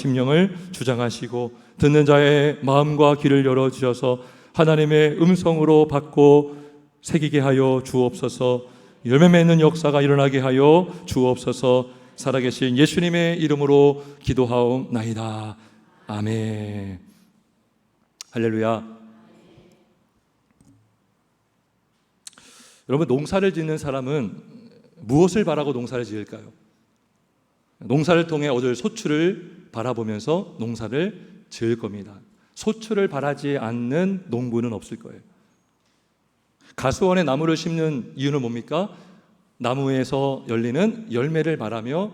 심령을 주장하시고 듣는 자의 마음과 귀를 열어주셔서 하나님의 음성으로 받고 새기게 하여 주옵소서. 열매 맺는 역사가 일어나게 하여 주옵소서. 살아계신 예수님의 이름으로 기도하옵나이다. 아멘. 할렐루야. 여러분, 농사를 짓는 사람은 무엇을 바라고 농사를 지을까요? 농사를 통해 얻을 소출을 바라보면서 농사를 지을 겁니다. 소출을 바라지 않는 농부는 없을 거예요. 가수원에 나무를 심는 이유는 뭡니까? 나무에서 열리는 열매를 바라며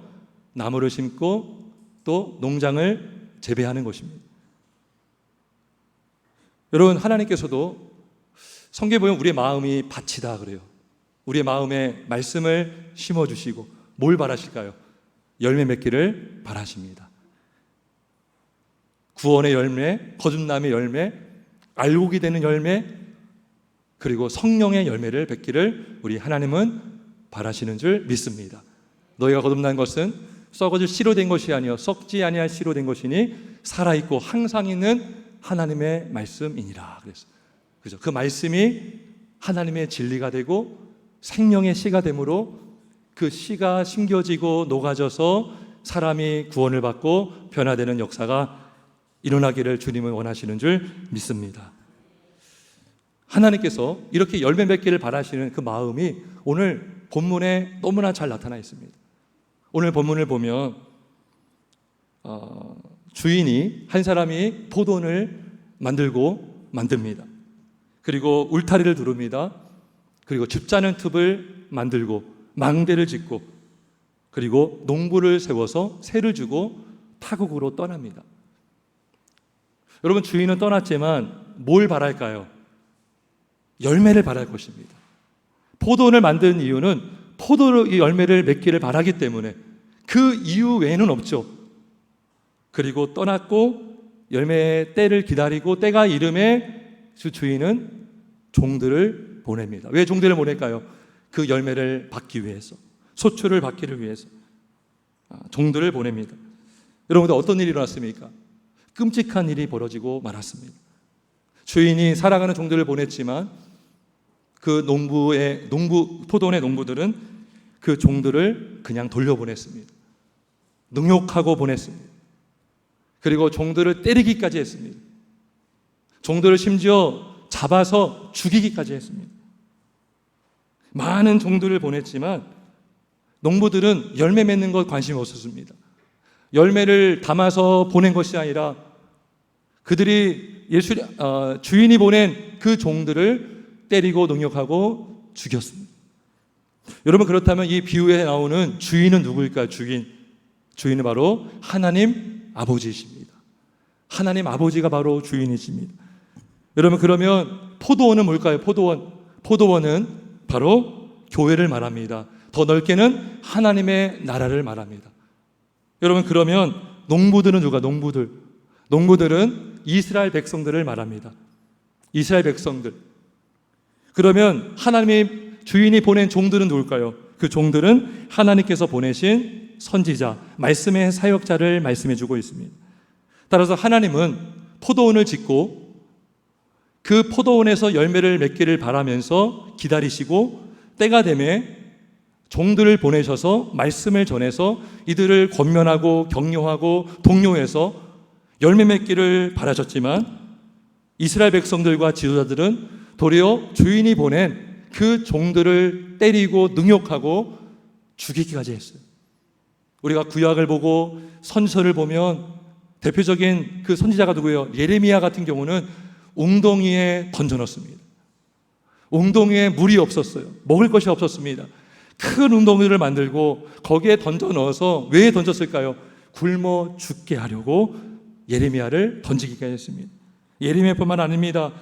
나무를 심고 또 농장을 재배하는 것입니다. 여러분, 하나님께서도 성경에 보면 우리의 마음이 밭이다 그래요. 우리의 마음에 말씀을 심어주시고 뭘 바라실까요? 열매 맺기를 바라십니다. 구원의 열매, 거듭남의 열매, 알곡이 되는 열매, 그리고 성령의 열매를 맺기를 우리 하나님은 바라시는 줄 믿습니다. 너희가 거듭난 것은 썩어질 씨로 된 것이 아니요 썩지 아니할 씨로 된 것이니 살아있고 항상 있는 하나님의 말씀이니라 그랬어요. 그죠? 그 말씀이 하나님의 진리가 되고 생명의 씨가 되므로 그 씨가 심겨지고 녹아져서 사람이 구원을 받고 변화되는 역사가 일어나기를 주님은 원하시는 줄 믿습니다. 하나님께서 이렇게 열매 맺기를 바라시는 그 마음이 오늘 본문에 너무나 잘 나타나 있습니다. 오늘 본문을 보면 주인이 한 사람이 포도원을 만듭니다. 그리고 울타리를 두릅니다. 그리고 즙자는 툽을 만들고 망대를 짓고 그리고 농부를 세워서 세를 주고 타국으로 떠납니다. 여러분, 주인은 떠났지만 뭘 바랄까요? 열매를 바랄 것입니다. 포도원을 만든 이유는 포도 열매를 맺기를 바라기 때문에 그 이유 외에는 없죠. 그리고 떠났고 열매의 때를 기다리고 때가 이름에 그 주인은 종들을 보냅니다. 왜 종들을 보낼까요? 그 열매를 받기 위해서, 소출을 받기를 위해서 종들을 보냅니다. 여러분들 어떤 일이 일어났습니까? 끔찍한 일이 벌어지고 말았습니다. 주인이 사랑하는 종들을 보냈지만 그 포도원의 농부들은 그 종들을 그냥 돌려보냈습니다. 능욕하고 보냈습니다. 그리고 종들을 때리기까지 했습니다. 종들을 심지어 잡아서 죽이기까지 했습니다. 많은 종들을 보냈지만 농부들은 열매 맺는 것 관심이 없었습니다. 열매를 담아서 보낸 것이 아니라 그들이 주인이 보낸 그 종들을 때리고 능욕하고 죽였습니다. 여러분, 그렇다면 이 비유에 나오는 주인은 누구일까요? 주인은 바로 하나님 아버지이십니다. 하나님 아버지가 바로 주인이십니다. 여러분, 그러면 포도원은 뭘까요? 포도원은 바로 교회를 말합니다. 더 넓게는 하나님의 나라를 말합니다. 여러분, 그러면 농부들은 누가? 농부들은 이스라엘 백성들을 말합니다. 이스라엘 백성들. 그러면 하나님의 주인이 보낸 종들은 누굴까요? 그 종들은 하나님께서 보내신 선지자, 말씀의 사역자를 말씀해 주고 있습니다. 따라서 하나님은 포도원을 짓고 그 포도원에서 열매를 맺기를 바라면서 기다리시고 때가 되매 종들을 보내셔서 말씀을 전해서 이들을 권면하고 격려하고 독려해서 열매 맺기를 바라셨지만 이스라엘 백성들과 지도자들은 도리어 주인이 보낸 그 종들을 때리고 능욕하고 죽이기까지 했어요. 우리가 구약을 보고 선지서를 보면 대표적인 그 선지자가 누구예요? 예레미야 같은 경우는 웅덩이에 던져넣습니다. 웅덩이에 물이 없었어요. 먹을 것이 없었습니다. 큰 웅덩이를 만들고 거기에 던져 넣어서 왜 던졌을까요? 굶어 죽게 하려고 예레미야를 던지기까지 했습니다. 예레미야뿐만 아닙니다.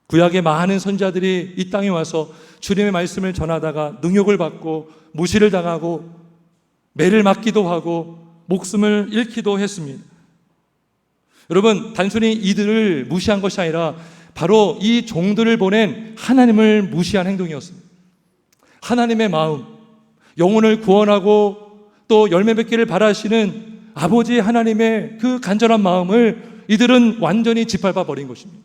구약의 많은 선지자들이 이 땅에 와서 주님의 말씀을 전하다가 능욕을 받고 무시를 당하고 매를 맞기도 하고 목숨을 잃기도 했습니다. 여러분, 단순히 이들을 무시한 것이 아니라 바로 이 종들을 보낸 하나님을 무시한 행동이었습니다. 하나님의 마음, 영혼을 구원하고 또 열매 맺기를 바라시는 아버지 하나님의 그 간절한 마음을 이들은 완전히 짓밟아 버린 것입니다.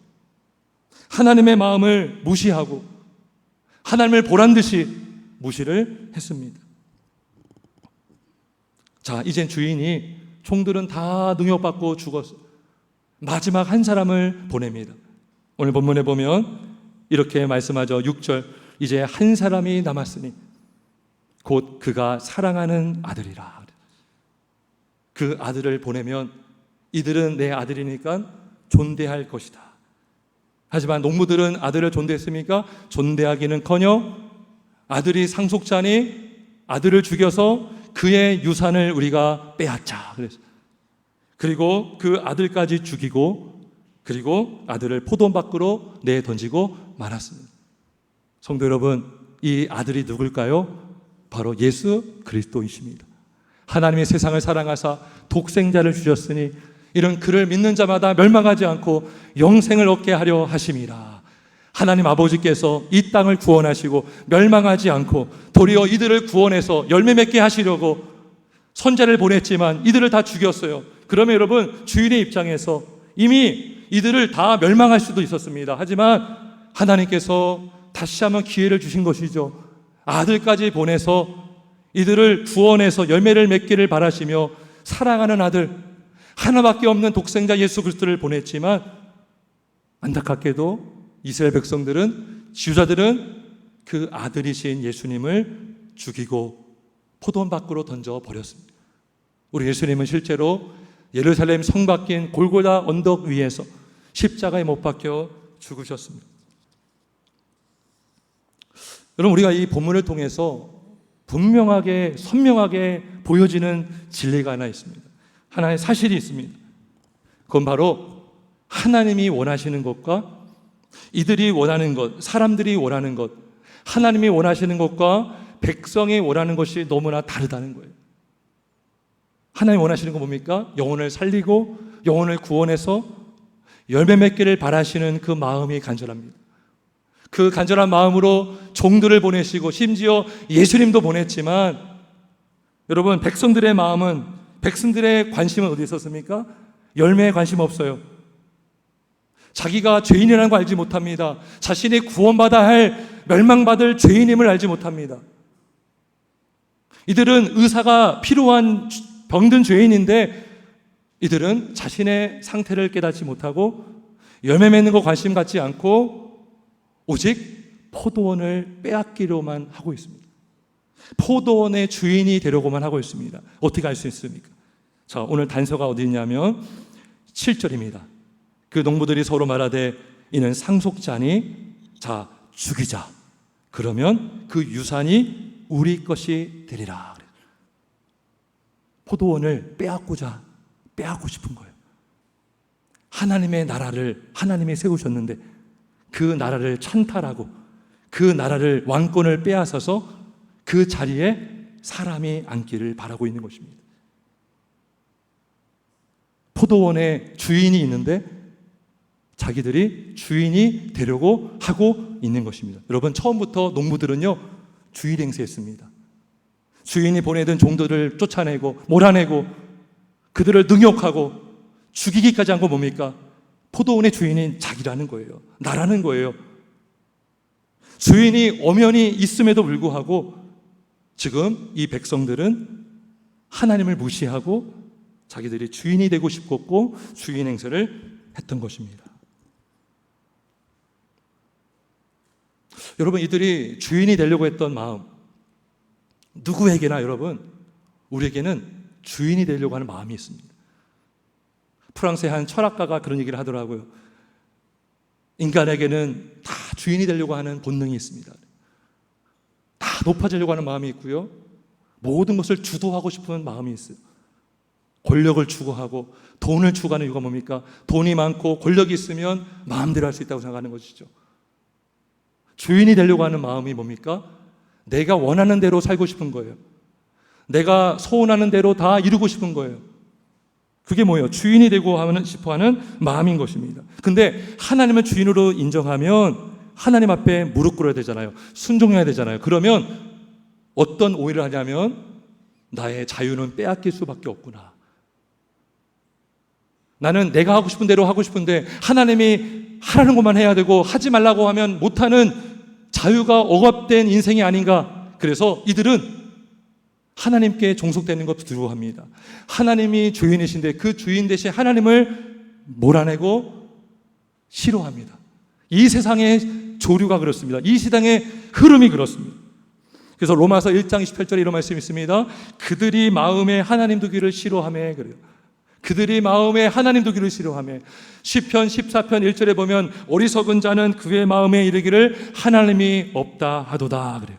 하나님의 마음을 무시하고 하나님을 보란 듯이 무시를 했습니다. 자, 이젠 주인이 종들은 다 능욕받고 죽었어요. 마지막 한 사람을 보냅니다. 오늘 본문에 보면 이렇게 말씀하죠. 6절, 이제 한 사람이 남았으니 곧 그가 사랑하는 아들이라. 그 아들을 보내면 이들은 내 아들이니까 존대할 것이다. 하지만 농부들은 아들을 존대했습니까? 존대하기는커녕 아들이 상속자니 아들을 죽여서 그의 유산을 우리가 빼앗자. 그리고 그 아들까지 죽이고 그리고 아들을 포도원 밖으로 내던지고 말았습니다. 성도 여러분, 이 아들이 누굴까요? 바로 예수 그리스도이십니다. 하나님이 세상을 사랑하사 독생자를 주셨으니 이런 그를 믿는 자마다 멸망하지 않고 영생을 얻게 하려 하심이라. 하나님 아버지께서 이 땅을 구원하시고 멸망하지 않고 도리어 이들을 구원해서 열매 맺게 하시려고 선자를 보냈지만 이들을 다 죽였어요. 그러면 여러분, 주인의 입장에서 이미 이들을 다 멸망할 수도 있었습니다. 하지만 하나님께서 다시 한번 기회를 주신 것이죠. 아들까지 보내서 이들을 구원해서 열매를 맺기를 바라시며 사랑하는 아들, 하나밖에 없는 독생자 예수 그리스도를 보냈지만 안타깝게도 이스라엘 백성들은, 지도자들은 그 아들이신 예수님을 죽이고 포도원 밖으로 던져버렸습니다. 우리 예수님은 실제로 예루살렘 성 밖인 골고다 언덕 위에서 십자가에 못 박혀 죽으셨습니다. 여러분, 우리가 이 본문을 통해서 분명하게 선명하게 보여지는 진리가 하나 있습니다. 하나의 사실이 있습니다. 그건 바로 하나님이 원하시는 것과 이들이 원하는 것, 사람들이 원하는 것, 하나님이 원하시는 것과 백성이 원하는 것이 너무나 다르다는 거예요. 하나님이 원하시는 건 뭡니까? 영혼을 살리고 영혼을 구원해서 열매 맺기를 바라시는 그 마음이 간절합니다. 그 간절한 마음으로 종들을 보내시고 심지어 예수님도 보냈지만 여러분, 백성들의 마음은, 백성들의 관심은 어디 있었습니까? 열매에 관심 없어요. 자기가 죄인이라는 거 알지 못합니다. 자신이 구원받아야 할, 멸망받을 죄인임을 알지 못합니다. 이들은 의사가 필요한 병든 죄인인데 이들은 자신의 상태를 깨닫지 못하고 열매 맺는 거 관심 갖지 않고 오직 포도원을 빼앗기로만 하고 있습니다. 포도원의 주인이 되려고만 하고 있습니다. 어떻게 알 수 있습니까? 자, 오늘 단서가 어디 있냐면 7절입니다. 그 농부들이 서로 말하되 이는 상속자니 자 죽이자. 그러면 그 유산이 우리 것이 되리라. 포도원을 빼앗고 싶은 거예요. 하나님의 나라를 하나님이 세우셨는데 그 나라를 찬탈하고 그 나라를 왕권을 빼앗아서 그 자리에 사람이 앉기를 바라고 있는 것입니다. 포도원에 주인이 있는데 자기들이 주인이 되려고 하고 있는 것입니다. 여러분, 처음부터 농부들은요 주인 행세했습니다. 주인이 보내던 종들을 쫓아내고 몰아내고 그들을 능욕하고 죽이기까지 한 거 뭡니까? 포도원의 주인인 자기라는 거예요. 나라는 거예요. 주인이 엄연히 있음에도 불구하고 지금 이 백성들은 하나님을 무시하고 자기들이 주인이 되고 싶었고 주인 행세를 했던 것입니다. 여러분, 이들이 주인이 되려고 했던 마음, 누구에게나 여러분, 우리에게는 주인이 되려고 하는 마음이 있습니다. 프랑스의 한 철학가가 그런 얘기를 하더라고요. 인간에게는 다 주인이 되려고 하는 본능이 있습니다. 다 높아지려고 하는 마음이 있고요, 모든 것을 주도하고 싶은 마음이 있어요. 권력을 추구하고 돈을 추구하는 이유가 뭡니까? 돈이 많고 권력이 있으면 마음대로 할 수 있다고 생각하는 것이죠. 주인이 되려고 하는 마음이 뭡니까? 내가 원하는 대로 살고 싶은 거예요. 내가 소원하는 대로 다 이루고 싶은 거예요. 그게 뭐예요? 주인이 되고 싶어하는 마음인 것입니다. 근데 하나님을 주인으로 인정하면 하나님 앞에 무릎 꿇어야 되잖아요. 순종해야 되잖아요. 그러면 어떤 오해를 하냐면 나의 자유는 빼앗길 수밖에 없구나. 나는 내가 하고 싶은 대로 하고 싶은데 하나님이 하라는 것만 해야 되고 하지 말라고 하면 못하는 자유가 억압된 인생이 아닌가. 그래서 이들은 하나님께 종속되는 것도 두려워합니다. 하나님이 주인이신데 그 주인 대신 하나님을 몰아내고 싫어합니다. 이 세상의 조류가 그렇습니다. 이 세상의 흐름이 그렇습니다. 그래서 로마서 1장 28절에 이런 말씀이 있습니다. 그들이 마음에 하나님 두기를 싫어하며 그래요. 그들이 마음에 하나님 두기를 싫어하며. 시편 14편 1절에 보면 어리석은 자는 그의 마음에 이르기를 하나님이 없다 하도다 그래요.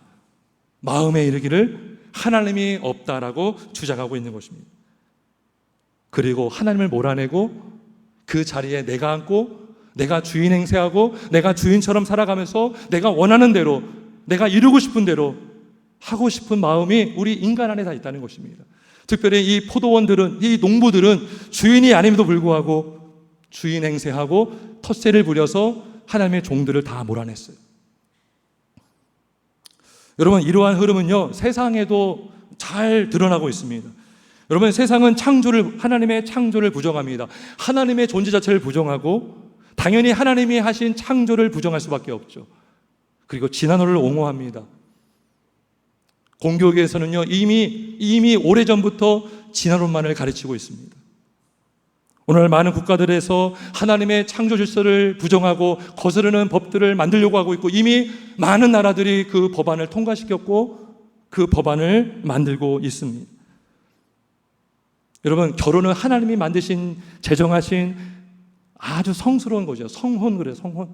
마음에 이르기를 하나님이 없다라고 주장하고 있는 것입니다. 그리고 하나님을 몰아내고 그 자리에 내가 앉고 내가 주인 행세하고 내가 주인처럼 살아가면서 내가 원하는 대로 내가 이루고 싶은 대로 하고 싶은 마음이 우리 인간 안에 다 있다는 것입니다. 특별히 이 포도원들은, 이 농부들은 주인이 아님에도 불구하고 주인 행세하고 텃세를 부려서 하나님의 종들을 다 몰아냈어요. 여러분, 이러한 흐름은요 세상에도 잘 드러나고 있습니다. 여러분, 세상은 하나님의 창조를 부정합니다. 하나님의 존재 자체를 부정하고 당연히 하나님이 하신 창조를 부정할 수밖에 없죠. 그리고 진화론을 옹호합니다. 공교계에서는요 이미 오래전부터 진화론만을 가르치고 있습니다. 오늘 많은 국가들에서 하나님의 창조 질서를 부정하고 거스르는 법들을 만들려고 하고 있고 이미 많은 나라들이 그 법안을 통과시켰고 그 법안을 만들고 있습니다. 여러분, 결혼은 하나님이 만드신 제정하신 아주 성스러운 거죠. 성혼 그래요. 성혼.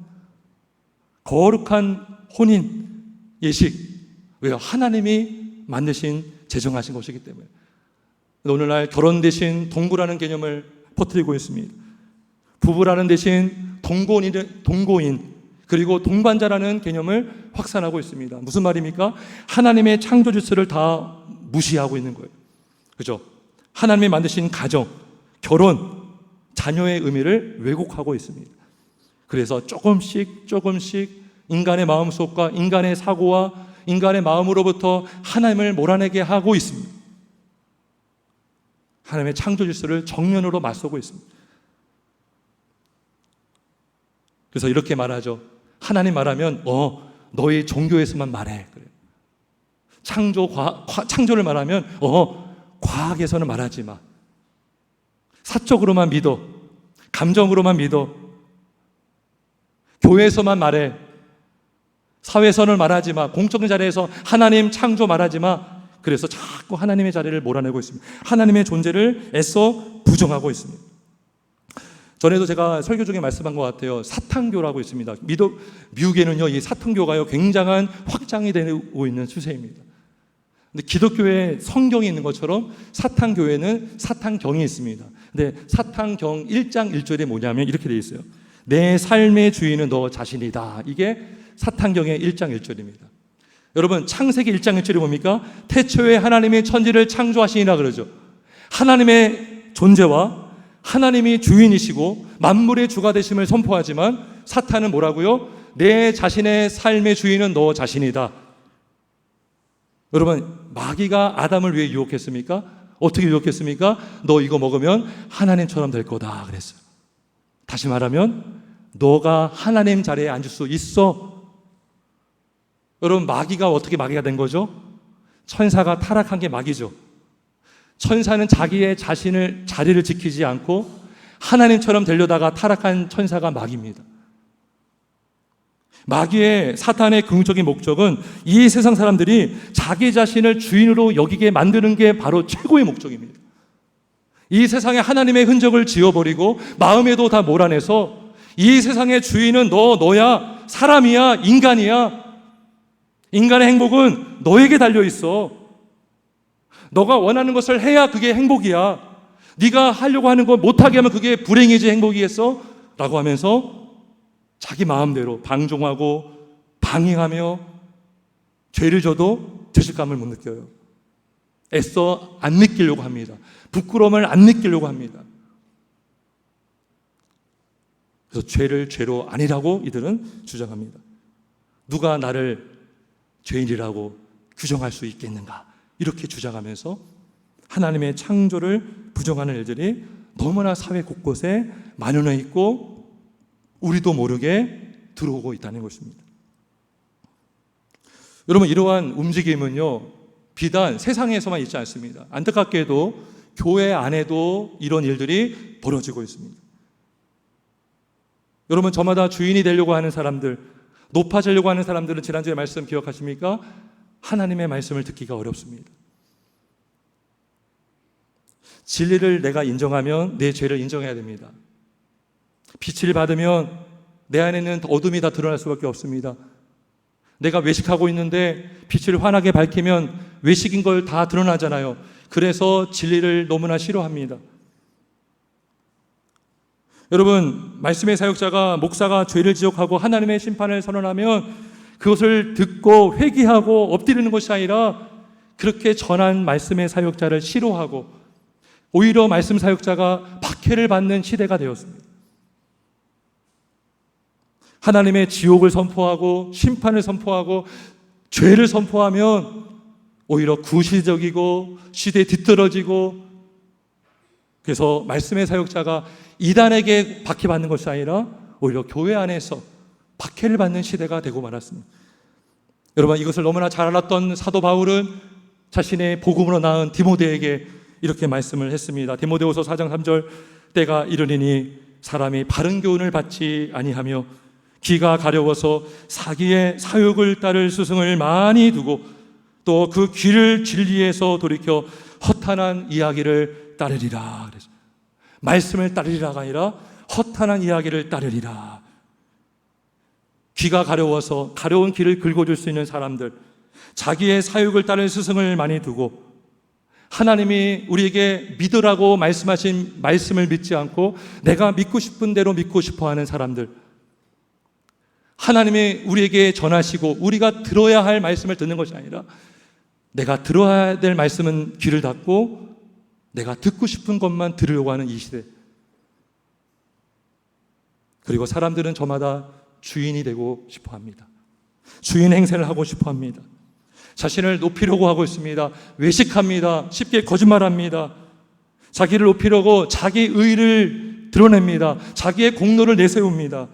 거룩한 혼인 예식. 왜요? 하나님이 만드신 제정하신 것이기 때문에. 오늘날 결혼 대신 동거라는 개념을 퍼뜨리고 있습니다. 부부라는 대신 동거인 그리고 동반자라는 개념을 확산하고 있습니다. 무슨 말입니까? 하나님의 창조 질서를 다 무시하고 있는 거예요. 그죠? 하나님이 만드신 가정, 결혼, 자녀의 의미를 왜곡하고 있습니다. 그래서 조금씩 인간의 마음속과 인간의 사고와 인간의 마음으로부터 하나님을 몰아내게 하고 있습니다. 하나님의 창조 질서를 정면으로 맞서고 있습니다. 그래서 이렇게 말하죠. 하나님 말하면 너희 종교에서만 말해. 그래요. 창조를 말하면 과학에서는 말하지 마. 사적으로만 믿어. 감정으로만 믿어. 교회에서만 말해. 사회에서는 말하지 마. 공적인 자리에서 하나님 창조 말하지 마. 그래서 자꾸 하나님의 자리를 몰아내고 있습니다. 하나님의 존재를 애써 부정하고 있습니다. 전에도 제가 설교 중에 말씀한 것 같아요. 사탄교라고 있습니다. 미국에는요, 이 사탄교가요, 굉장한 확장이 되고 있는 추세입니다. 근데 기독교에 성경이 있는 것처럼 사탄교회는 사탄경이 있습니다. 근데 사탄경 1장 1절에 뭐냐면 이렇게 되어 있어요. 내 삶의 주인은 너 자신이다. 이게 사탄경의 1장 1절입니다. 여러분, 창세기 1장 1절이 뭡니까? 태초에 하나님이 천지를 창조하시니라 그러죠. 하나님의 존재와 하나님이 주인이시고 만물의 주가 되심을 선포하지만 사탄은 뭐라고요? 내 자신의 삶의 주인은 너 자신이다. 여러분, 마귀가 아담을 왜 유혹했습니까? 어떻게 유혹했습니까? 너 이거 먹으면 하나님처럼 될 거다 그랬어요. 다시 말하면 너가 하나님 자리에 앉을 수 있어. 여러분, 마귀가 어떻게 마귀가 된 거죠? 천사가 타락한 게 마귀죠. 천사는 자기의 자리를 지키지 않고 하나님처럼 되려다가 타락한 천사가 마귀입니다. 마귀의 사탄의 궁극적인 목적은 이 세상 사람들이 자기 자신을 주인으로 여기게 만드는 게 바로 최고의 목적입니다. 이 세상에 하나님의 흔적을 지워버리고 마음에도 다 몰아내서 이 세상의 주인은 너야, 사람이야, 인간이야. 인간의 행복은 너에게 달려있어. 너가 원하는 것을 해야 그게 행복이야. 네가 하려고 하는 거 못하게 하면 그게 불행이지 행복이겠어? 라고 하면서 자기 마음대로 방종하고 방해하며 죄를 져도 죄책감을 못 느껴요. 애써 안 느끼려고 합니다. 부끄러움을 안 느끼려고 합니다. 그래서 죄를 죄로 아니라고 이들은 주장합니다. 누가 나를 죄인이라고 규정할 수 있겠는가? 이렇게 주장하면서 하나님의 창조를 부정하는 일들이 너무나 사회 곳곳에 만연해 있고 우리도 모르게 들어오고 있다는 것입니다. 여러분, 이러한 움직임은요, 비단 세상에서만 있지 않습니다. 안타깝게도 교회 안에도 이런 일들이 벌어지고 있습니다. 여러분, 저마다 주인이 되려고 하는 사람들, 높아지려고 하는 사람들은 지난주에 말씀 기억하십니까? 하나님의 말씀을 듣기가 어렵습니다. 진리를 내가 인정하면 내 죄를 인정해야 됩니다. 빛을 받으면 내 안에는 어둠이 다 드러날 수밖에 없습니다. 내가 외식하고 있는데 빛을 환하게 밝히면 외식인 걸 다 드러나잖아요. 그래서 진리를 너무나 싫어합니다. 여러분, 말씀의 사역자가, 목사가 죄를 지적하고 하나님의 심판을 선언하면 그것을 듣고 회개하고 엎드리는 것이 아니라 그렇게 전한 말씀의 사역자를 싫어하고 오히려 말씀 사역자가 박해를 받는 시대가 되었습니다. 하나님의 지옥을 선포하고 심판을 선포하고 죄를 선포하면 오히려 구시적이고 시대에 뒤떨어지고, 그래서 말씀의 사역자가 이단에게 박해받는 것이 아니라 오히려 교회 안에서 박해를 받는 시대가 되고 말았습니다. 여러분, 이것을 너무나 잘 알았던 사도 바울은 자신의 복음으로 낳은 디모데에게 이렇게 말씀을 했습니다. 디모데후서 4장 3절, 때가 이르리니 사람이 바른 교훈을 받지 아니하며 귀가 가려워서 사기의 사욕을 따를 스승을 많이 두고 또 그 귀를 진리에서 돌이켜 허탄한 이야기를 따르리라. 그래서 말씀을 따르리라가 아니라 허탄한 이야기를 따르리라. 귀가 가려워서 가려운 귀를 긁어줄 수 있는 사람들, 자기의 사욕을 따르는 스승을 많이 두고 하나님이 우리에게 믿으라고 말씀하신 말씀을 믿지 않고 내가 믿고 싶은 대로 믿고 싶어하는 사람들, 하나님이 우리에게 전하시고 우리가 들어야 할 말씀을 듣는 것이 아니라 내가 들어야 될 말씀은 귀를 닫고 내가 듣고 싶은 것만 들으려고 하는 이 시대. 그리고 사람들은 저마다 주인이 되고 싶어 합니다. 주인 행세를 하고 싶어 합니다. 자신을 높이려고 하고 있습니다. 외식합니다. 쉽게 거짓말합니다. 자기를 높이려고 자기 의를 드러냅니다. 자기의 공로를 내세웁니다.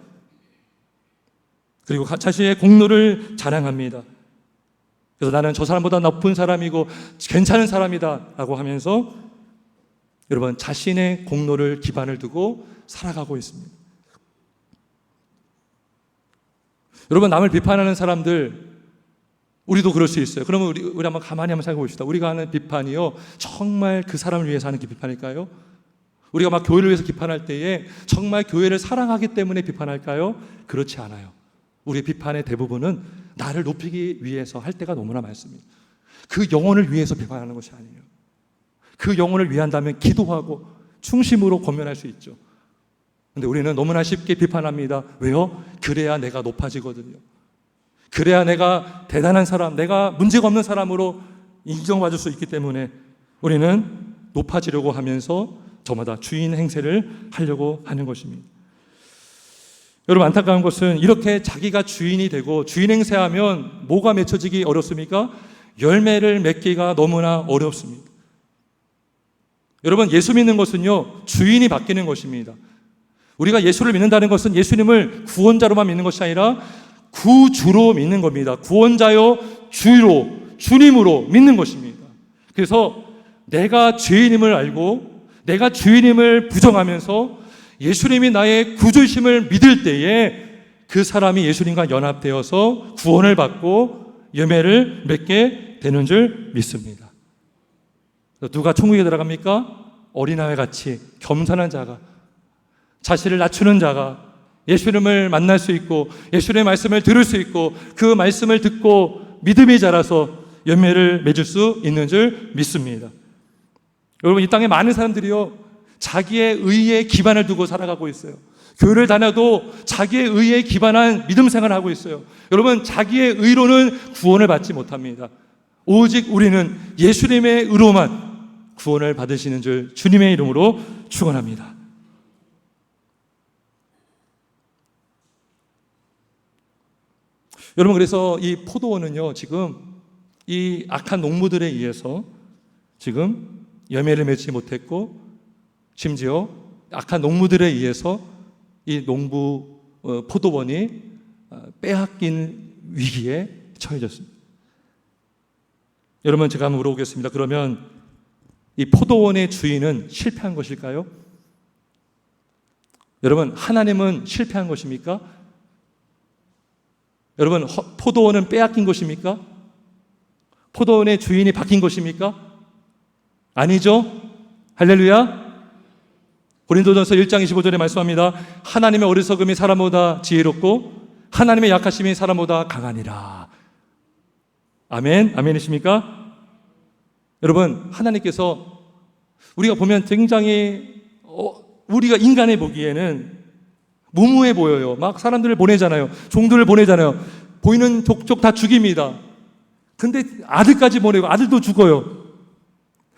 그리고 자신의 공로를 자랑합니다. 그래서 나는 저 사람보다 나쁜 사람이고 괜찮은 사람이다 라고 하면서 여러분, 자신의 공로를 기반을 두고 살아가고 있습니다. 여러분, 남을 비판하는 사람들, 우리도 그럴 수 있어요. 그러면 우리 한번 가만히 한번 생각해 봅시다. 우리가 하는 비판이요, 정말 그 사람을 위해서 하는 게 비판일까요? 우리가 막 교회를 위해서 비판할 때에 정말 교회를 사랑하기 때문에 비판할까요? 그렇지 않아요. 우리의 비판의 대부분은 나를 높이기 위해서 할 때가 너무나 많습니다. 그 영혼을 위해서 비판하는 것이 아니에요. 그 영혼을 위한다면 기도하고 충심으로 권면할 수 있죠. 그런데 우리는 너무나 쉽게 비판합니다. 왜요? 그래야 내가 높아지거든요. 그래야 내가 대단한 사람, 내가 문제가 없는 사람으로 인정받을 수 있기 때문에 우리는 높아지려고 하면서 저마다 주인 행세를 하려고 하는 것입니다. 여러분, 안타까운 것은 이렇게 자기가 주인이 되고 주인 행세하면 뭐가 맺혀지기 어렵습니까? 열매를 맺기가 너무나 어렵습니다. 여러분, 예수 믿는 것은요, 주인이 바뀌는 것입니다. 우리가 예수를 믿는다는 것은 예수님을 구원자로만 믿는 것이 아니라 구주로 믿는 겁니다. 구원자요, 주로, 주님으로 믿는 것입니다. 그래서 내가 죄인임을 알고 내가 주인임을 부정하면서 예수님이 나의 구주심을 믿을 때에 그 사람이 예수님과 연합되어서 구원을 받고 열매를 맺게 되는 줄 믿습니다. 누가 천국에 들어갑니까? 어린아이 같이 겸손한 자가, 자신을 낮추는 자가 예수님을 만날 수 있고 예수님의 말씀을 들을 수 있고 그 말씀을 듣고 믿음이 자라서 열매를 맺을 수 있는 줄 믿습니다. 여러분, 이 땅에 많은 사람들이요, 자기의 의에 기반을 두고 살아가고 있어요. 교회를 다녀도 자기의 의에 기반한 믿음 생활을 하고 있어요. 여러분, 자기의 의로는 구원을 받지 못합니다. 오직 우리는 예수님의 의로만 구원을 받으시는 줄 주님의 이름으로 축원합니다. 여러분, 그래서 이 포도원은요, 지금 이 악한 농부들에 의해서 지금 열매를 맺지 못했고 심지어 악한 농부들에 의해서 이 농부 포도원이 빼앗긴 위기에 처해졌습니다. 여러분, 제가 한번 물어보겠습니다. 그러면 이 포도원의 주인은 실패한 것일까요? 여러분, 하나님은 실패한 것입니까? 여러분, 포도원은 빼앗긴 것입니까? 포도원의 주인이 바뀐 것입니까? 아니죠? 할렐루야. 고린도전서 1장 25절에 말씀합니다. 하나님의 어리석음이 사람보다 지혜롭고 하나님의 약하심이 사람보다 강하니라. 아멘. 아멘이십니까? 여러분, 하나님께서 우리가 보면 굉장히 우리가 인간이 보기에는 무모해 보여요. 막 사람들을 보내잖아요. 종들을 보내잖아요. 보이는 족족 다 죽입니다. 근데 아들까지 보내고 아들도 죽어요.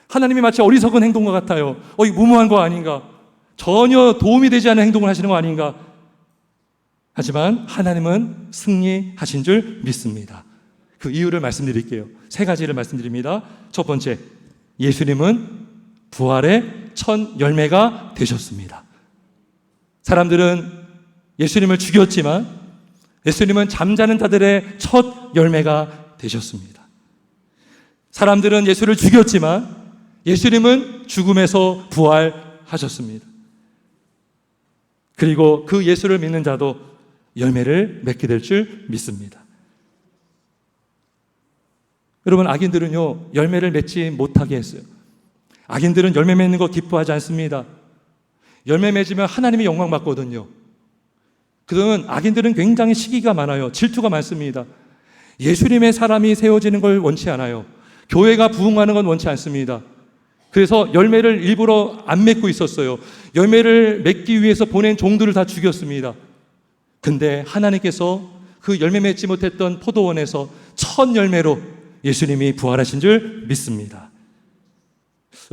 하나님이 마치 어리석은 행동과 같아요. 이 무모한 거 아닌가? 전혀 도움이 되지 않는 행동을 하시는 거 아닌가? 하지만 하나님은 승리하신 줄 믿습니다. 그 이유를 말씀드릴게요. 세 가지를 말씀드립니다. 첫 번째, 예수님은 부활의 첫 열매가 되셨습니다. 사람들은 예수님을 죽였지만 예수님은 잠자는 자들의 첫 열매가 되셨습니다. 사람들은 예수를 죽였지만 예수님은 죽음에서 부활하셨습니다. 그리고 그 예수를 믿는 자도 열매를 맺게 될 줄 믿습니다. 여러분, 악인들은요, 열매를 맺지 못하게 했어요. 악인들은 열매 맺는 거 기뻐하지 않습니다. 열매 맺으면 하나님이 영광 받거든요. 그러면 악인들은 굉장히 시기가 많아요. 질투가 많습니다. 예수님의 사람이 세워지는 걸 원치 않아요. 교회가 부흥하는 건 원치 않습니다. 그래서 열매를 일부러 안 맺고 있었어요. 열매를 맺기 위해서 보낸 종들을 다 죽였습니다. 근데 하나님께서 그 열매 맺지 못했던 포도원에서 첫 열매로 예수님이 부활하신 줄 믿습니다.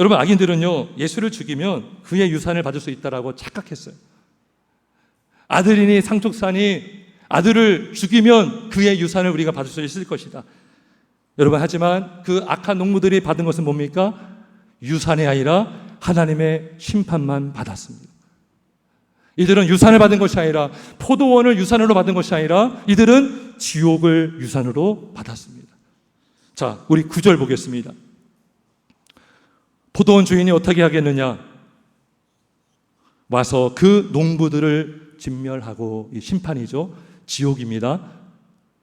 여러분, 악인들은요, 예수를 죽이면 그의 유산을 받을 수 있다라고 착각했어요. 아들이니 상속사니 아들을 죽이면 그의 유산을 우리가 받을 수 있을 것이다. 여러분, 하지만 그 악한 농부들이 받은 것은 뭡니까? 유산이 아니라 하나님의 심판만 받았습니다. 이들은 유산을 받은 것이 아니라, 포도원을 유산으로 받은 것이 아니라 이들은 지옥을 유산으로 받았습니다. 자, 우리 9절 보겠습니다. 포도원 주인이 어떻게 하겠느냐? 와서 그 농부들을 진멸하고, 이 심판이죠. 지옥입니다.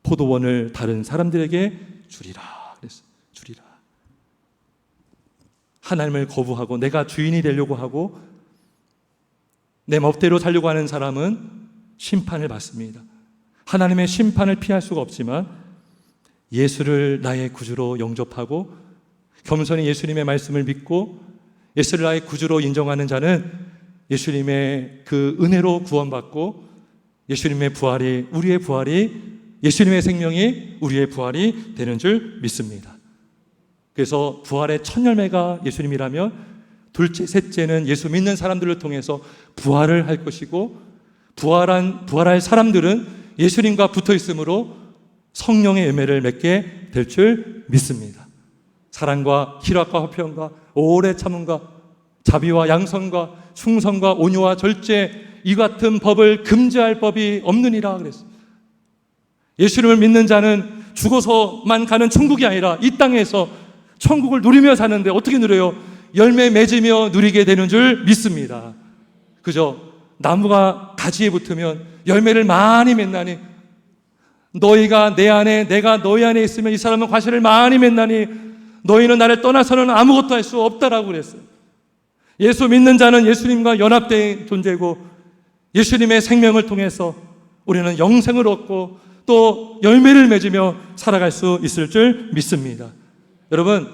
포도원을 다른 사람들에게 주리라. 그랬어요. 주리라. 하나님을 거부하고 내가 주인이 되려고 하고 내 멋대로 살려고 하는 사람은 심판을 받습니다. 하나님의 심판을 피할 수가 없지만 예수를 나의 구주로 영접하고 겸손히 예수님의 말씀을 믿고 예수를 나의 구주로 인정하는 자는 예수님의 그 은혜로 구원받고 예수님의 부활이, 우리의 부활이, 예수님의 생명이 우리의 부활이 되는 줄 믿습니다. 그래서 부활의 첫 열매가 예수님이라면 둘째, 셋째는 예수 믿는 사람들을 통해서 부활을 할 것이고, 부활할 사람들은 예수님과 붙어 있으므로 성령의 열매를 맺게 될 줄 믿습니다. 사랑과 희락과 화평과 오래 참음과 자비와 양선과 충성과 온유와 절제, 이 같은 법을 금지할 법이 없느니라 그랬어요. 예수님을 믿는 자는 죽어서만 가는 천국이 아니라 이 땅에서 천국을 누리며 사는데 어떻게 누려요? 열매 맺으며 누리게 되는 줄 믿습니다. 그죠? 나무가 가지에 붙으면 열매를 많이 맺나니, 너희가 내 안에 내가 너희 안에 있으면 이 사람은 과실을 많이 맺나니 너희는 나를 떠나서는 아무것도 할 수 없다라고 그랬어요. 예수 믿는 자는 예수님과 연합된 존재고 예수님의 생명을 통해서 우리는 영생을 얻고 또 열매를 맺으며 살아갈 수 있을 줄 믿습니다. 여러분,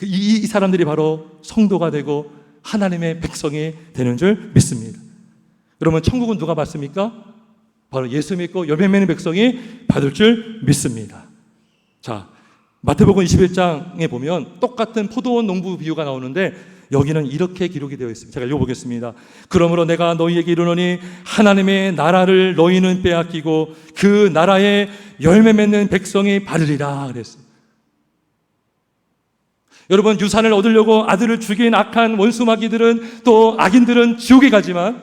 이 사람들이 바로 성도가 되고 하나님의 백성이 되는 줄 믿습니다. 여러분, 천국은 누가 받습니까? 바로 예수 믿고 열매 맺는 백성이 받을 줄 믿습니다. 자, 마태복음 21장에 보면 똑같은 포도원 농부 비유가 나오는데 여기는 이렇게 기록이 되어 있습니다. 제가 읽어보겠습니다. 그러므로 내가 너희에게 이르노니 하나님의 나라를 너희는 빼앗기고 그 나라에 열매 맺는 백성이 받으리라 그랬어요. 여러분, 유산을 얻으려고 아들을 죽인 악한 원수 마귀들은, 또 악인들은 지옥에 가지만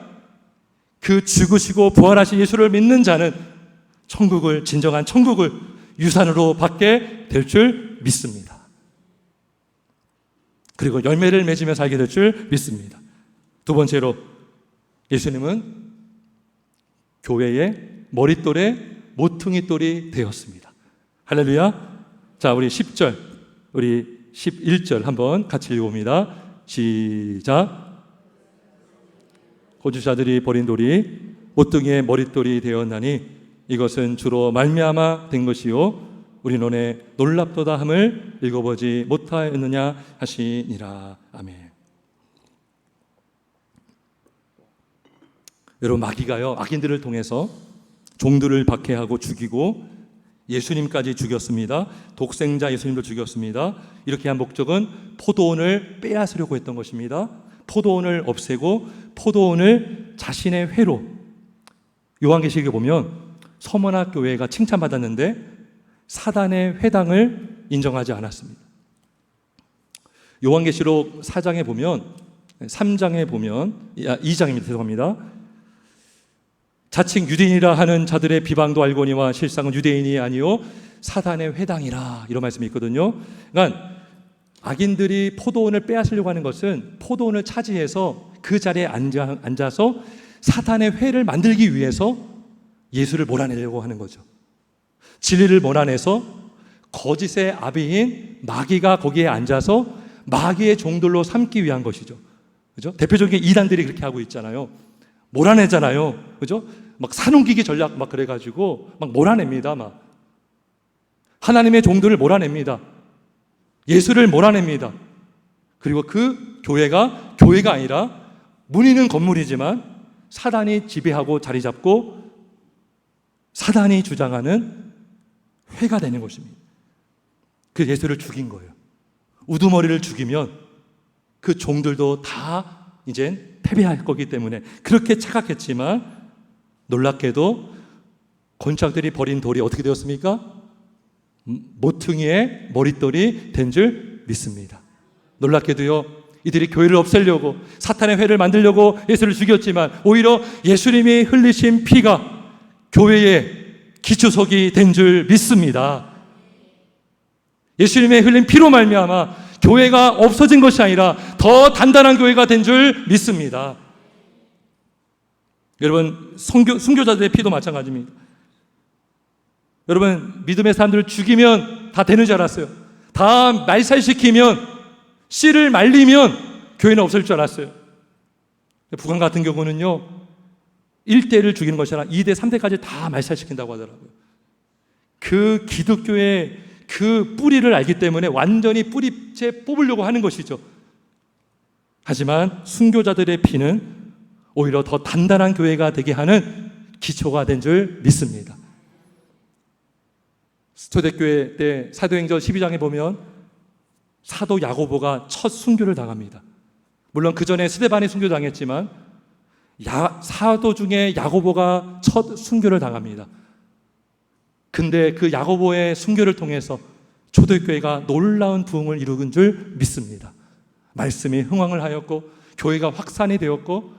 그 죽으시고 부활하신 예수를 믿는 자는 천국을, 진정한 천국을 유산으로 받게 될 줄 믿습니다. 그리고 열매를 맺으며 살게 될 줄 믿습니다. 두 번째로, 예수님은 교회의 머릿돌에 모퉁이 돌이 되었습니다. 할렐루야. 자, 우리 10절, 우리 11절 한번 같이 읽어봅니다. 시작. 거주자들이 버린 돌이 모퉁이의 머릿돌이 되었나니 이것은 주로 말미암아 된 것이요 우리 눈에 놀랍도다 함을 읽어보지 못하였느냐 하시니라. 아멘. 여러분, 마귀가요, 악인들을 통해서 종들을 박해하고 죽이고 예수님까지 죽였습니다. 독생자 예수님도 죽였습니다. 이렇게 한 목적은 포도원을 빼앗으려고 했던 것입니다. 포도원을 없애고 포도원을 자신의 회로, 요한계시록에 보면 서머나 교회가 칭찬받았는데 사단의 회당을 인정하지 않았습니다. 요한계시록 4장에 보면, 3장에 보면, 2장입니다. 죄송합니다. 자칭 유대인이라 하는 자들의 비방도 알거니와 실상은 유대인이 아니요 사단의 회당이라, 이런 말씀이 있거든요. 그러니까 악인들이 포도원을 빼앗으려고 하는 것은 포도원을 차지해서 그 자리에 앉아서 사탄의 회를 만들기 위해서 예수를 몰아내려고 하는 거죠. 진리를 몰아내서 거짓의 아비인 마귀가 거기에 앉아서 마귀의 종들로 삼기 위한 것이죠. 그죠? 대표적인 이단들이 그렇게 하고 있잖아요. 몰아내잖아요. 그죠? 막 사놓기기 전략 막 그래가지고 막 몰아냅니다. 막 하나님의 종들을 몰아냅니다. 예수를 몰아냅니다. 그리고 그 교회가 아니라 문이는 건물이지만 사단이 지배하고 자리 잡고 사단이 주장하는 회가 되는 것입니다. 그 예수를 죽인 거예요. 우두머리를 죽이면 그 종들도 다 이젠 패배할 거기 때문에 그렇게 착각했지만 놀랍게도 건축학들이 버린 돌이 어떻게 되었습니까? 모퉁이의 머릿돌이 된 줄 믿습니다. 놀랍게도요, 이들이 교회를 없애려고 사탄의 회를 만들려고 예수를 죽였지만 오히려 예수님이 흘리신 피가 교회의 기초석이 된 줄 믿습니다. 예수님의 흘린 피로 말미암아 교회가 없어진 것이 아니라 더 단단한 교회가 된 줄 믿습니다. 여러분, 순교자들의 피도 마찬가지입니다. 여러분, 믿음의 사람들을 죽이면 다 되는 줄 알았어요. 다 말살시키면, 씨를 말리면 교회는 없을 줄 알았어요. 북한 같은 경우는요, 1대를 죽이는 것이 아니라 2대, 3대까지 다 말살시킨다고 하더라고요. 그 기독교의 그 뿌리를 알기 때문에 완전히 뿌리째 뽑으려고 하는 것이죠. 하지만 순교자들의 피는 오히려 더 단단한 교회가 되게 하는 기초가 된 줄 믿습니다. 초대교회 때 사도행전 12장에 보면 사도 야고보가 첫 순교를 당합니다. 물론 그 전에 스데반이 순교당했지만 사도 중에 야고보가 첫 순교를 당합니다. 근데 그 야고보의 순교를 통해서 초대교회가 놀라운 부흥을 이룬 줄 믿습니다. 말씀이 흥왕을 하였고 교회가 확산이 되었고,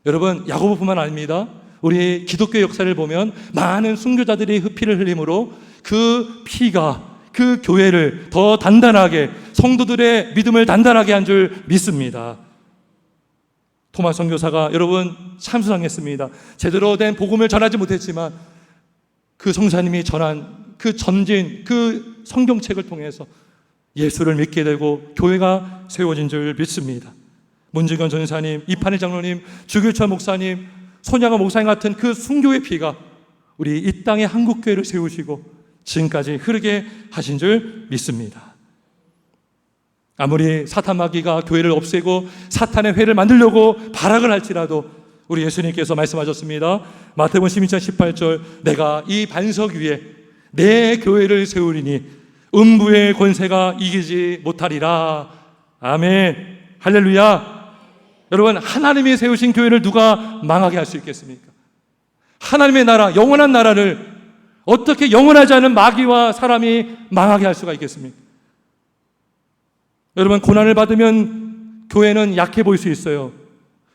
여러분, 야고보뿐만 아닙니다. 우리 기독교 역사를 보면 많은 순교자들이 피를 흘림으로 그 피가 그 교회를 더 단단하게, 성도들의 믿음을 단단하게 한 줄 믿습니다. 토마 선교사가 여러분 참수당했습니다. 제대로 된 복음을 전하지 못했지만 그 성사님이 전한 그 전진, 그 성경책을 통해서 예수를 믿게 되고 교회가 세워진 줄 믿습니다. 문중현 전사님, 이판일 장로님, 주길철 목사님, 손양아 목사님 같은 그 순교의 피가 우리 이 땅의 한국교회를 세우시고 지금까지 흐르게 하신 줄 믿습니다. 아무리 사탄 마귀가 교회를 없애고 사탄의 회를 만들려고 발악을 할지라도 우리 예수님께서 말씀하셨습니다. 마태복음 16장 18절, 내가 이 반석 위에 내 교회를 세우리니 음부의 권세가 이기지 못하리라. 아멘. 할렐루야. 여러분, 하나님이 세우신 교회를 누가 망하게 할 수 있겠습니까? 하나님의 나라, 영원한 나라를 어떻게 영원하지 않은 마귀와 사람이 망하게 할 수가 있겠습니까? 여러분, 고난을 받으면 교회는 약해 보일 수 있어요.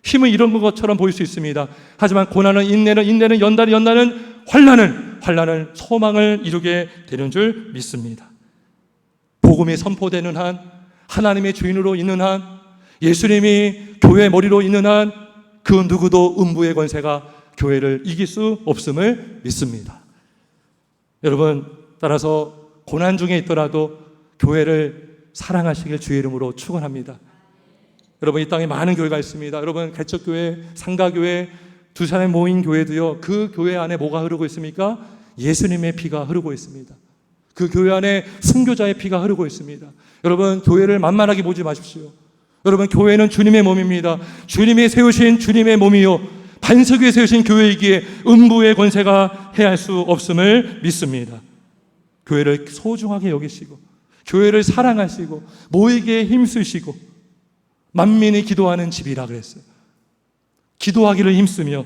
힘을 잃은 것처럼 보일 수 있습니다. 하지만 고난은 인내는 연단은 환난을 소망을 이루게 되는 줄 믿습니다. 복음이 선포되는 한, 하나님의 주인으로 있는 한, 예수님이 교회의 머리로 있는 한, 그 누구도 음부의 권세가 교회를 이길 수 없음을 믿습니다. 여러분, 따라서 고난 중에 있더라도 교회를 사랑하시길 주의 이름으로 축원합니다. 여러분, 이 땅에 많은 교회가 있습니다. 여러분, 개척교회, 상가교회, 두산에 모인 교회도요, 그 교회 안에 뭐가 흐르고 있습니까? 예수님의 피가 흐르고 있습니다. 그 교회 안에 순교자의 피가 흐르고 있습니다. 여러분, 교회를 만만하게 보지 마십시오. 여러분, 교회는 주님의 몸입니다. 주님이 세우신 주님의 몸이요, 반석 위에 세우신 교회이기에 음부의 권세가 해할 수 없음을 믿습니다. 교회를 소중하게 여기시고, 교회를 사랑하시고, 모이기에 힘쓰시고, 만민이 기도하는 집이라 그랬어요. 기도하기를 힘쓰며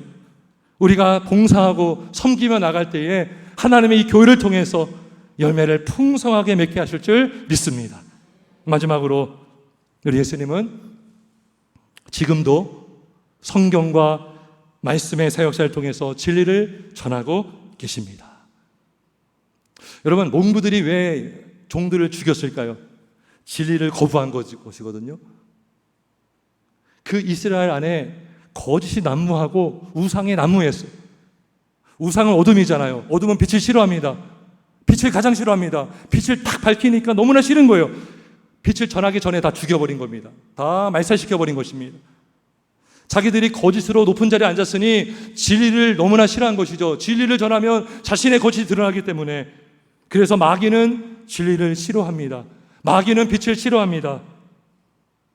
우리가 봉사하고 섬기며 나갈 때에 하나님의 이 교회를 통해서 열매를 풍성하게 맺게 하실 줄 믿습니다. 마지막으로 우리 예수님은 지금도 성경과 말씀의 사역자를 통해서 진리를 전하고 계십니다. 여러분, 몽부들이 왜 종들을 죽였을까요? 진리를 거부한 것이거든요. 그 이스라엘 안에 거짓이 난무하고 우상이 난무했어요. 우상은 어둠이잖아요. 어둠은 빛을 싫어합니다. 빛을 가장 싫어합니다. 빛을 딱 밝히니까 너무나 싫은 거예요. 빛을 전하기 전에 다 죽여버린 겁니다. 다 말살시켜버린 것입니다. 자기들이 거짓으로 높은 자리에 앉았으니 진리를 너무나 싫어한 것이죠. 진리를 전하면 자신의 거짓이 드러나기 때문에. 그래서 마귀는 진리를 싫어합니다. 마귀는 빛을 싫어합니다.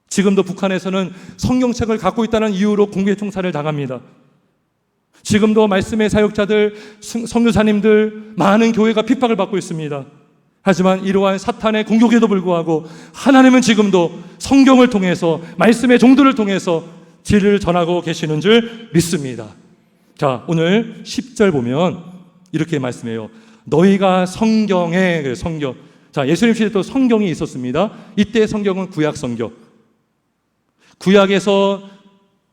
지금도 북한에서는 성경책을 갖고 있다는 이유로 공개 총살을 당합니다. 지금도 말씀의 사역자들, 선교사님들, 많은 교회가 핍박을 받고 있습니다. 하지만 이러한 사탄의 공격에도 불구하고 하나님은 지금도 성경을 통해서, 말씀의 종들을 통해서 진리를 전하고 계시는 줄 믿습니다. 자, 오늘 10절 보면 이렇게 말씀해요. 너희가 성경에, 성경. 자, 예수님 시대 또 성경이 있었습니다. 이때 성경은 구약 성경. 구약에서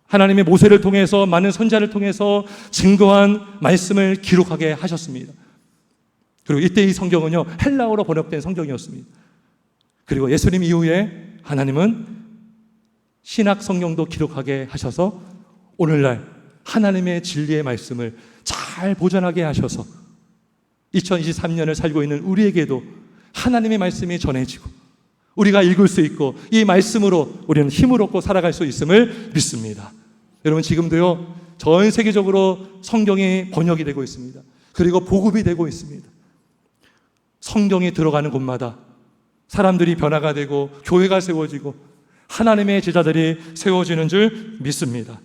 하나님의 모세를 통해서, 많은 선지자를 통해서 증거한 말씀을 기록하게 하셨습니다. 그리고 이때 이 성경은요, 헬라어로 번역된 성경이었습니다. 그리고 예수님 이후에 하나님은 신약 성경도 기록하게 하셔서 오늘날 하나님의 진리의 말씀을 잘 보존하게 하셔서 2023년을 살고 있는 우리에게도 하나님의 말씀이 전해지고 우리가 읽을 수 있고 이 말씀으로 우리는 힘을 얻고 살아갈 수 있음을 믿습니다. 여러분, 지금도요, 전 세계적으로 성경이 번역이 되고 있습니다. 그리고 보급이 되고 있습니다. 성경이 들어가는 곳마다 사람들이 변화가 되고 교회가 세워지고 하나님의 제자들이 세워지는 줄 믿습니다.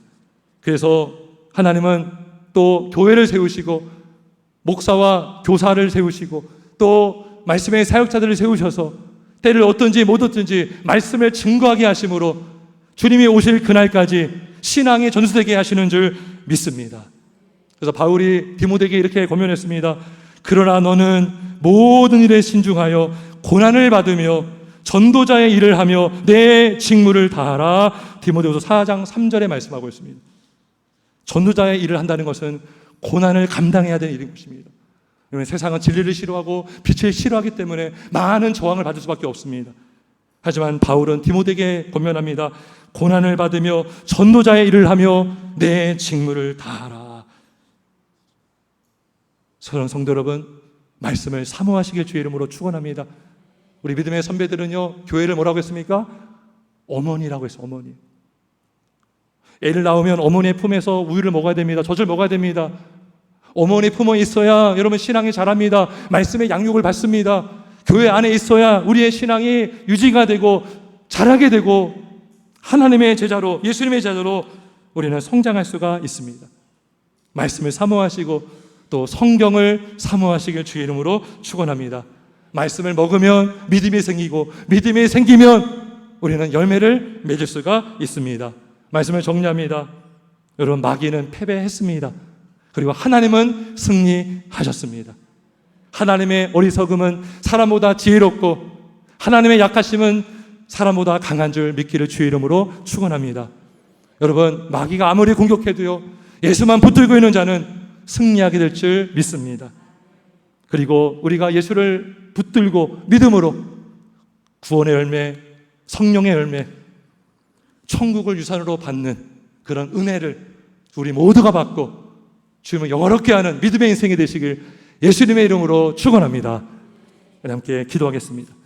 그래서 하나님은 또 교회를 세우시고 목사와 교사를 세우시고 또 말씀의 사역자들을 세우셔서 때를 얻든지 못 얻든지 말씀을 증거하게 하심으로 주님이 오실 그날까지 신앙이 전수되게 하시는 줄 믿습니다. 그래서 바울이 디모데에게 이렇게 권면했습니다. 그러나 너는 모든 일에 신중하여 고난을 받으며 전도자의 일을 하며 내 직무를 다하라. 디모데후서 4장 3절에 말씀하고 있습니다. 전도자의 일을 한다는 것은 고난을 감당해야 되는 일인 것입니다. 세상은 진리를 싫어하고 빛을 싫어하기 때문에 많은 저항을 받을 수밖에 없습니다. 하지만 바울은 디모데에게 권면합니다. 고난을 받으며 전도자의 일을 하며 내 직무를 다하라. 사랑하는 성도 여러분, 말씀을 사모하시길 주의 이름으로 축원합니다. 우리 믿음의 선배들은요, 교회를 뭐라고 했습니까? 어머니라고 했어요. 어머니. 애를 낳으면 어머니의 품에서 우유를 먹어야 됩니다. 젖을 먹어야 됩니다. 어머니 품에 있어야 여러분 신앙이 자랍니다. 말씀의 양육을 받습니다. 교회 안에 있어야 우리의 신앙이 유지가 되고 자라게 되고 하나님의 제자로, 예수님의 제자로 우리는 성장할 수가 있습니다. 말씀을 사모하시고 또 성경을 사모하시길 주의 이름으로 축원합니다. 말씀을 먹으면 믿음이 생기고 믿음이 생기면 우리는 열매를 맺을 수가 있습니다. 말씀을 정리합니다. 여러분, 마귀는 패배했습니다. 그리고 하나님은 승리하셨습니다. 하나님의 어리석음은 사람보다 지혜롭고 하나님의 약하심은 사람보다 강한 줄 믿기를 주의 이름으로 축원합니다. 여러분, 마귀가 아무리 공격해도요, 예수만 붙들고 있는 자는 승리하게 될 줄 믿습니다. 그리고 우리가 예수를 붙들고 믿음으로 구원의 열매, 성령의 열매, 천국을 유산으로 받는 그런 은혜를 우리 모두가 받고 주님을 영화롭게 하는 믿음의 인생이 되시길 예수님의 이름으로 축원합니다. 함께 기도하겠습니다.